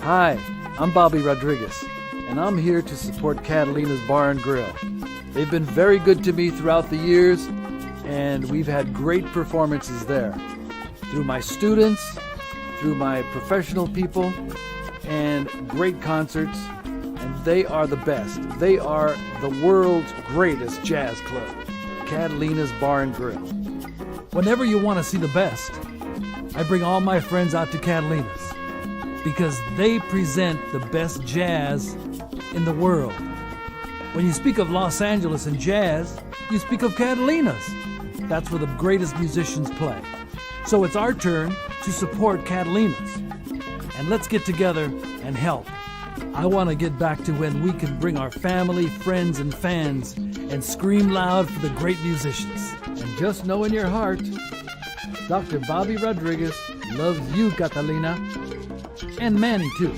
Hi, I'm Bobby Rodriguez, and I'm here to support Catalina's Bar and Grill. They've been very good to me throughout the years, and we've had great performances there. Through my students, through my professional people, and great concerts, and they are the best. They are the world's greatest jazz club, Catalina's Bar and Grill. Whenever you want to see the best, I bring all my friends out to Catalina's because they present the best jazz in the world. When you speak of Los Angeles and jazz, you speak of Catalina's. That's where the greatest musicians play. So it's our turn to support Catalina's. And let's get together and help. I want to get back to when we can bring our family, friends, and fans and scream loud for the great musicians. And just know in your heart, Dr. Bobby Rodriguez loves you, Catalina, and Manny too.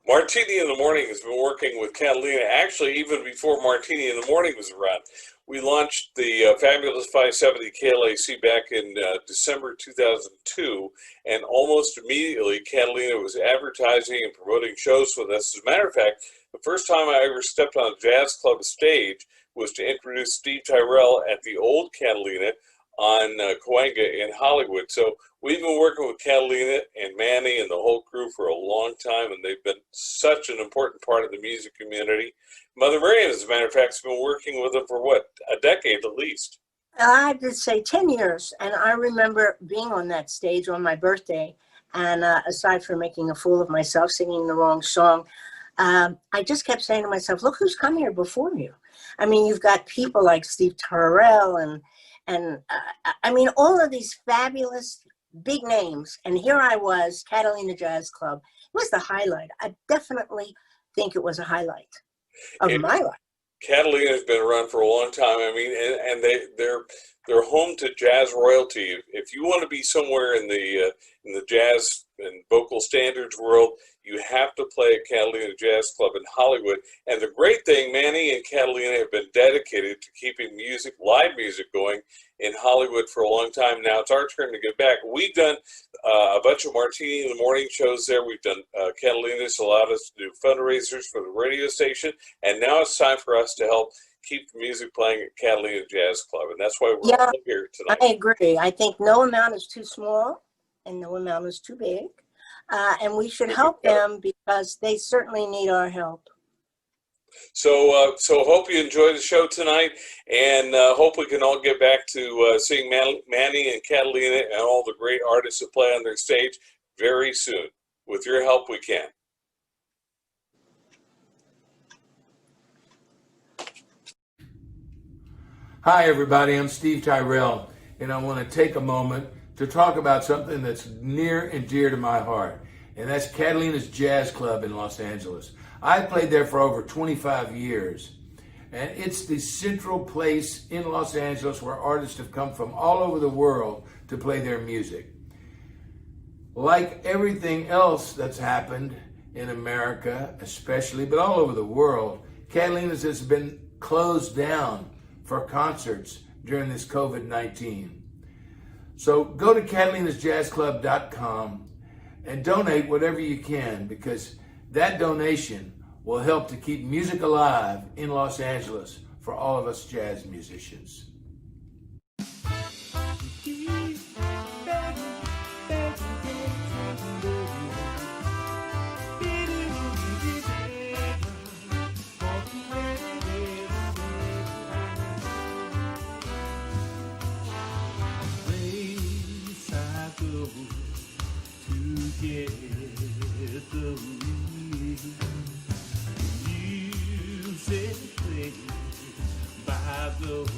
Martini in the Morning has been working with Catalina, actually even before Martini in the Morning was around. We launched the Fabulous 570 KLAC back in December 2002, and almost immediately Catalina was advertising and promoting shows with us. As a matter of fact, the first time I ever stepped on a jazz club stage was to introduce Steve Tyrell at the old Catalina on Cahuenga in Hollywood. So we've been working with Catalina and Manny and the whole crew for a long time, and they've been such an important part of the music community. Mother Miriam, as a matter of fact, has been working with them for what, a decade at least? I would say 10 years. And I remember being on that stage on my birthday. And aside from making a fool of myself, singing the wrong song, I just kept saying to myself, look who's come here before you. I mean, you've got people like Steve Tyrell and I mean, all of these fabulous big names. And here I was, Catalina Jazz Club. It was the highlight. I definitely think it was a highlight of my life. Catalina has been around for a long time. I mean, and they're home to jazz royalty. If you want to be somewhere in the jazz and vocal standards world, you have to play at Catalina Jazz Club in Hollywood. And the great thing, Manny and Catalina have been dedicated to keeping music, live music going in Hollywood for a long time. Now it's our turn to get back. We've done a bunch of Martini in the Morning shows there. We've done Catalina's allowed us to do fundraisers for the radio station. And now it's time for us to help keep the music playing at Catalina Jazz Club. And that's why we're all here tonight. I agree. I think no amount is too small and no amount is too big. And we should help them because they certainly need our help. So hope you enjoy the show tonight, and hope we can all get back to seeing Manny and Catalina and all the great artists that play on their stage very soon. With your help, we can. Hi, everybody. I'm Steve Tyrell, and I want to take a moment to talk about something that's near and dear to my heart, and that's Catalina's Jazz Club in Los Angeles. I've played there for over 25 years, and it's the central place in Los Angeles where artists have come from all over the world to play their music. Like everything else that's happened in America, especially, but all over the world, Catalina's has been closed down for concerts during this COVID-19. So go to Catalina'sJazzClub.com and donate whatever you can, because that donation will help to keep music alive in Los Angeles for all of us jazz musicians. By those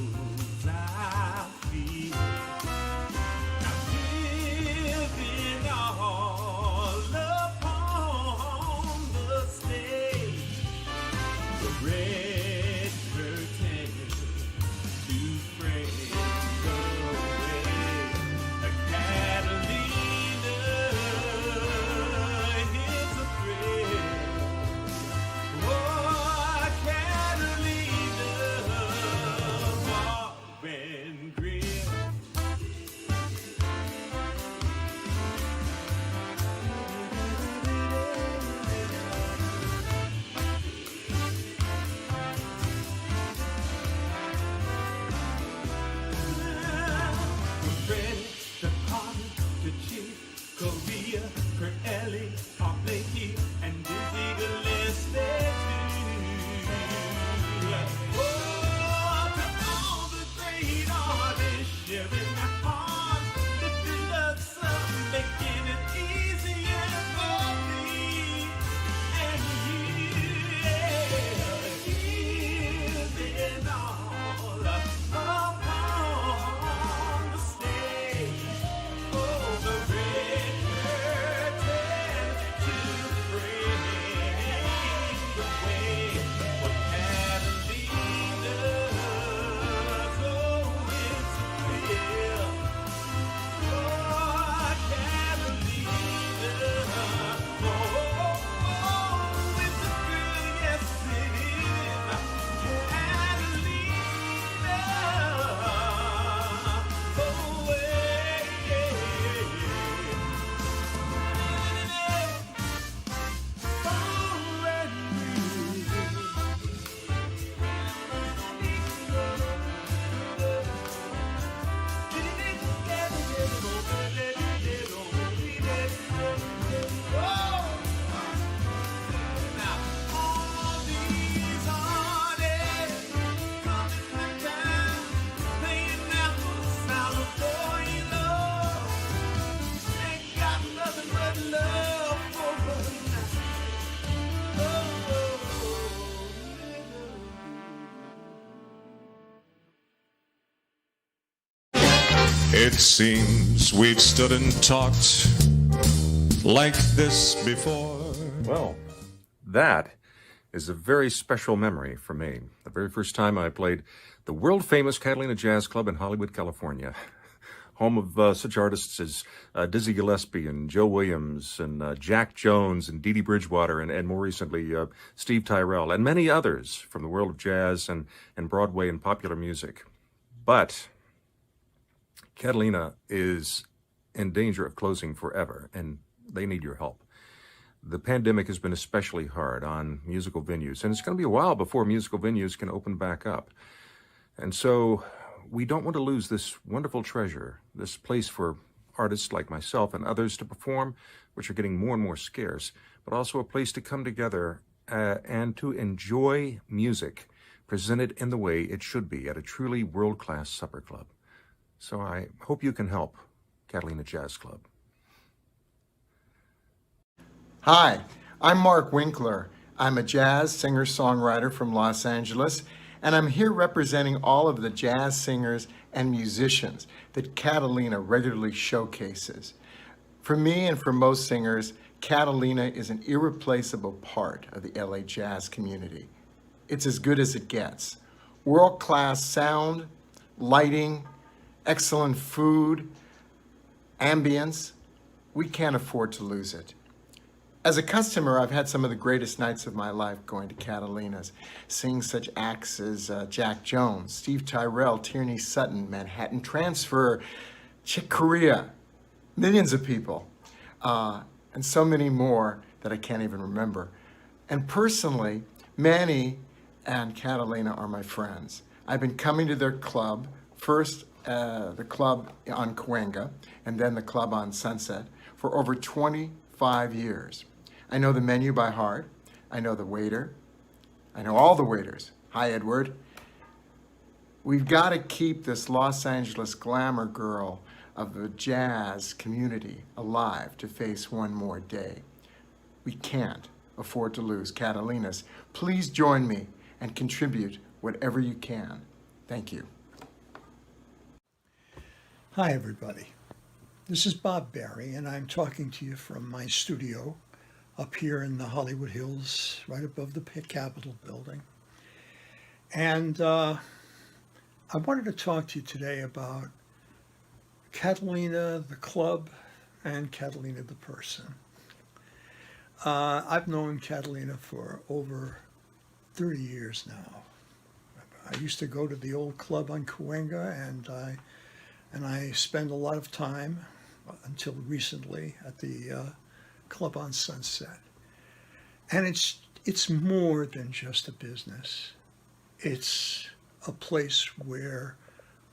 Korea, Kurt Ellie, Art Blakey, and Dizzy Gillespie too. Oh, to all the great artists sharing their hearts, lifting up some, making it easier for me and you. Giving all upon the stage. Oh, the red curtain to frame the way for Catalina. So it's real. Oh, Catalina. Oh, it's a girl, yes it is. Catalina. Oh, now all these artists coming back down, playing out for the sound of boy, you know. Ain't got nothing but love for us now. It seems we've stood and talked like this before. Well, that is a very special memory for me. The very first time I played the world-famous Catalina Jazz Club in Hollywood, California, home of such artists as Dizzy Gillespie and Joe Williams and Jack Jones and Dee Dee Bridgewater and more recently Steve Tyrell and many others from the world of jazz and Broadway and popular music. But Catalina is in danger of closing forever, and they need your help. The pandemic has been especially hard on musical venues, and it's going to be a while before musical venues can open back up. And so we don't want to lose this wonderful treasure, this place for artists like myself and others to perform, which are getting more and more scarce, but also a place to come together and to enjoy music presented in the way it should be at a truly world-class supper club. So I hope you can help Catalina Jazz Club. Hi, I'm Mark Winkler. I'm a jazz singer-songwriter from Los Angeles, and I'm here representing all of the jazz singers and musicians that Catalina regularly showcases. For me and for most singers, Catalina is an irreplaceable part of the LA jazz community. It's as good as it gets. World-class sound, lighting, excellent food, ambience. We can't afford to lose it. As a customer, I've had some of the greatest nights of my life going to Catalina's, seeing such acts as Jack Jones, Steve Tyrell, Tierney Sutton, Manhattan Transfer, Chick Corea, millions of people, and so many more that I can't even remember. And personally, Manny and Catalina are my friends. I've been coming to their club, first the club on Cahuenga, and then the club on Sunset, for over 25 years. I know the menu by heart. I know the waiter. I know all the waiters. Hi, Edward. We've got to keep this Los Angeles glamour girl of the jazz community alive to face one more day. We can't afford to lose Catalina's. Please join me and contribute whatever you can. Thank you. Hi, everybody. This is Bob Barry, and I'm talking to you from my studio up here in the Hollywood Hills, right above the Capitol building. And I wanted to talk to you today about Catalina, the club, and Catalina, the person. I've known Catalina for over 30 years now. I used to go to the old club on Cahuenga, and I spend a lot of time, until recently, at the club on Sunset. And it's more than just a business. It's a place where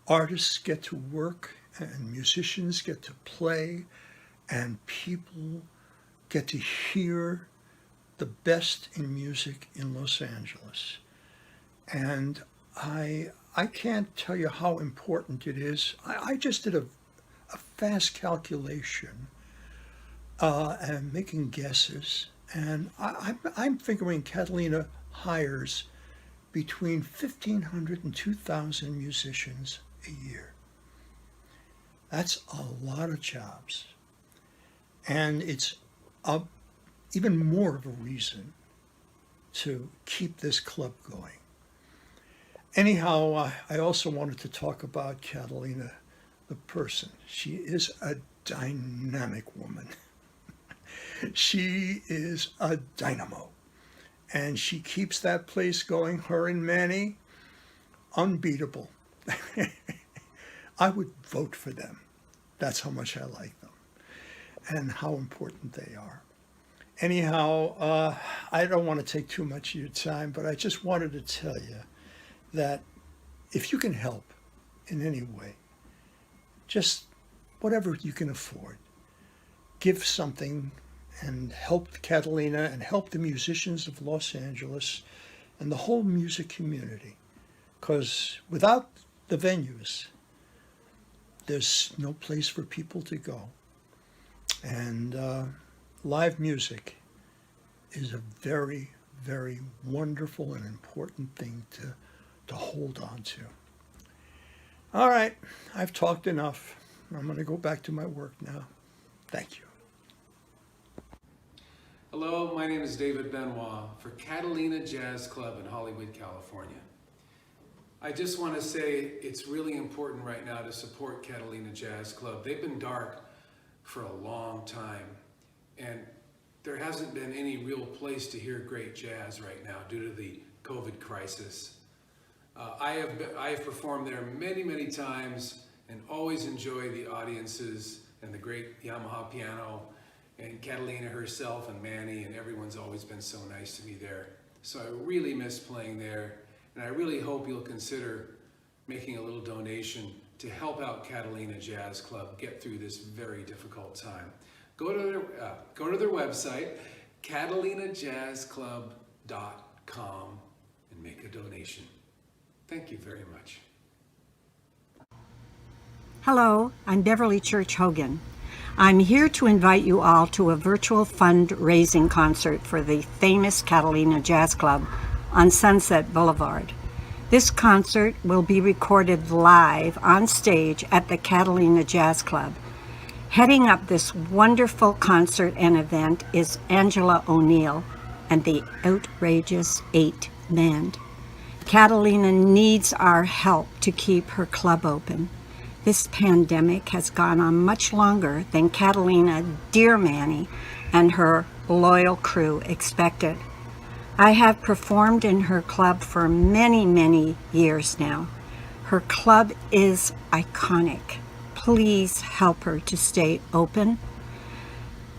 artists get to work and musicians get to play and people get to hear the best in music in Los Angeles. And I can't tell you how important it is. I just did a fast calculation and making guesses, and I'm figuring Catalina hires between 1,500 and 2,000 musicians a year. That's a lot of jobs. And it's even more of a reason to keep this club going. Anyhow, I also wanted to talk about Catalina, the person. She is a dynamic woman. She is a dynamo. And she keeps that place going, her and Manny, unbeatable. I would vote for them. That's how much I like them and how important they are. Anyhow, I don't want to take too much of your time, but I just wanted to tell you that if you can help in any way, just whatever you can afford, give something and help Catalina and help the musicians of Los Angeles and the whole music community. Because without the venues, there's no place for people to go. And live music is a very, very wonderful and important thing to hold on to. All right, I've talked enough. I'm going to go back to my work now. Thank you. Hello, my name is David Benoit for Catalina Jazz Club in Hollywood, California. I just want to say it's really important right now to support Catalina Jazz Club. They've been dark for a long time, and there hasn't been any real place to hear great jazz right now due to the COVID crisis. I have performed there many times and always enjoy the audiences and the great Yamaha piano and Catalina herself and Manny, and everyone's always been so nice to me there. So I really miss playing there, and I really hope you'll consider making a little donation to help out Catalina Jazz Club get through this very difficult time. Go to their website, catalinajazzclub.com, and make a donation. Thank you very much. Hello, I'm Beverly Church Hogan. I'm here to invite you all to a virtual fundraising concert for the famous Catalina Jazz Club on Sunset Boulevard. This concert will be recorded live on stage at the Catalina Jazz Club. Heading up this wonderful concert and event is Angela O'Neill and the Outrageous 8 Band. Catalina needs our help to keep her club open. This pandemic has gone on much longer than Catalina, dear Manny, and her loyal crew expected. I have performed in her club for many years now. Her club is iconic. Please help her to stay open.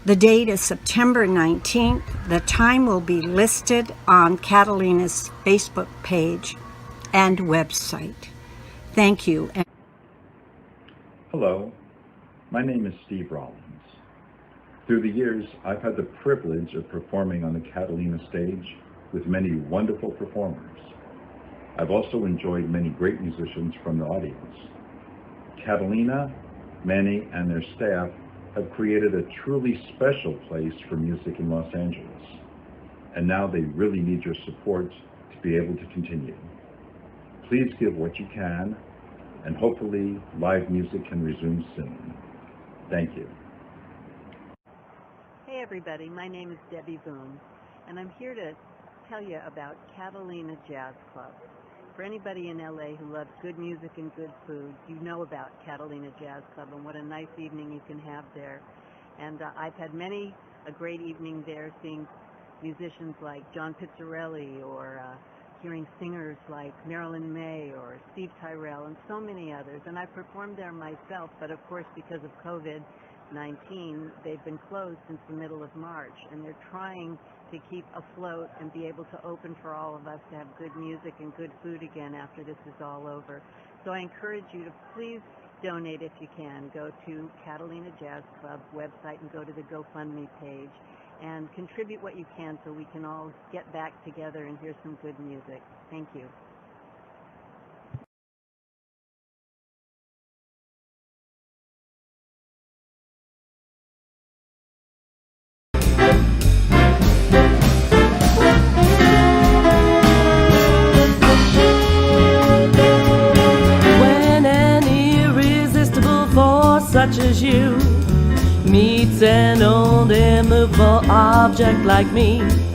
The date is September 19th. The time will be listed on Catalina's Facebook page and website. Thank you. Hello, my name is Steve Rollins. Through the years, I've had the privilege of performing on the Catalina stage with many wonderful performers. I've also enjoyed many great musicians from the audience. Catalina, Manny, and their staff have created a truly special place for music in Los Angeles. And now they really need your support to be able to continue. Please give what you can, and hopefully live music can resume soon. Thank you. Hey everybody, my name is Debbie Boone, and I'm here to tell you about Catalina Jazz Club. For anybody in LA who loves good music and good food, you know about Catalina Jazz Club and what a nice evening you can have there. And I've had many a great evening there, seeing musicians like John Pizzarelli, or hearing singers like Marilyn May or Steve Tyrell, and so many others. And I performed there myself, but of course because of COVID-19, they've been closed since the middle of March, and they're trying to keep afloat and be able to open for all of us to have good music and good food again after this is all over. So I encourage you to please donate if you can. Go to Catalina Jazz Club website and go to the GoFundMe page and contribute what you can so we can all get back together and hear some good music. Thank you. When an irresistible force such as you meets an old immovable object like me,